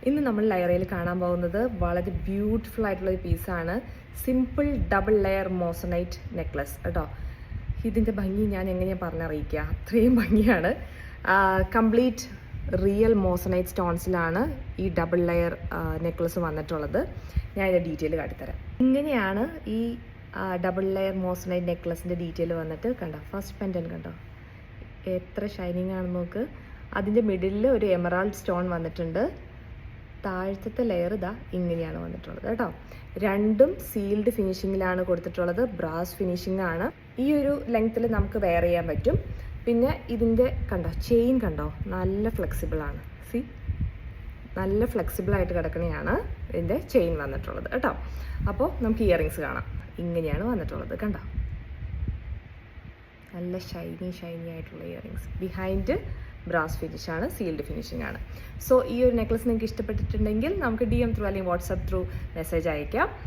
ഇന്ന് നമ്മൾ ലയറയിൽ കാണാൻ പോകുന്നത് വളരെ ബ്യൂട്ടിഫുൾ ആയിട്ടുള്ള ഒരു പീസാണ്. സിമ്പിൾ ഡബിൾ ലെയർ മോസണൈറ്റ് നെക്ലസ് കേട്ടോ. ഇതിൻ്റെ ഭംഗി ഞാൻ എങ്ങനെയാണ് പറഞ്ഞറിയിക്കുക, അത്രയും ഭംഗിയാണ്. കംപ്ലീറ്റ് റിയൽ മോസണൈറ്റ് സ്റ്റോൺസിലാണ് ഈ ഡബിൾ ലെയർ നെക്ലസ് വന്നിട്ടുള്ളത്. ഞാൻ ഇതിൻ്റെ ഡീറ്റെയിൽ കാട്ടിത്തരാം. ഇങ്ങനെയാണ് ഈ ഡബിൾ ലെയർ മോസണൈറ്റ് നെക്ലസിൻ്റെ ഡീറ്റെയിൽ വന്നിട്ട്. കണ്ടോ, ഫസ്റ്റ് പെൻഡൻറ്റ് കണ്ടോ എത്ര ഷൈനിങ് ആണെന്ന് നോക്ക്. അതിൻ്റെ മിഡിലിൽ ഒരു എമറാൾഡ് സ്റ്റോൺ വന്നിട്ടുണ്ട്. താഴത്തെ ലെയർ ഇതാ ഇങ്ങനെയാണ് വന്നിട്ടുള്ളത് കേട്ടോ. രണ്ടും സീൽഡ് ഫിനിഷിങ്ങിലാണ് കൊടുത്തിട്ടുള്ളത്. ബ്രാസ് ഫിനിഷിംഗ് ആണ്. ഈ ഒരു ലെങ്ത്തിൽ നമുക്ക് വെയർ ചെയ്യാൻ പറ്റും. പിന്നെ ഇതിൻ്റെ കണ്ടോ ചെയിൻ കണ്ടോ, നല്ല ഫ്ലെക്സിബിൾ ആണ്. സി, നല്ല ഫ്ലെക്സിബിളായിട്ട് കിടക്കണയാണ് ഇതിൻ്റെ ചെയിൻ വന്നിട്ടുള്ളത് കേട്ടോ. അപ്പോൾ നമുക്ക് ഇയറിങ്സ് കാണാം. ഇങ്ങനെയാണ് വന്നിട്ടുള്ളത് കണ്ടോ, നല്ല ഷൈനി ആയിട്ടുള്ള ഇയറിങ്സ്. ബിഹൈൻഡ് ബ്രാസ് ഫിനിഷ് ആണ്, സീൽഡ് ഫിനിഷിംഗ് ആണ്. സോ ഈ ഒരു നെക്ലസ് നിങ്ങൾക്ക് ഇഷ്ടപ്പെട്ടിട്ടുണ്ടെങ്കിൽ നമുക്ക് DM ത്രൂ അല്ലെങ്കിൽ വാട്സപ്പ് ത്രൂ മെസ്സേജ് അയക്കാം.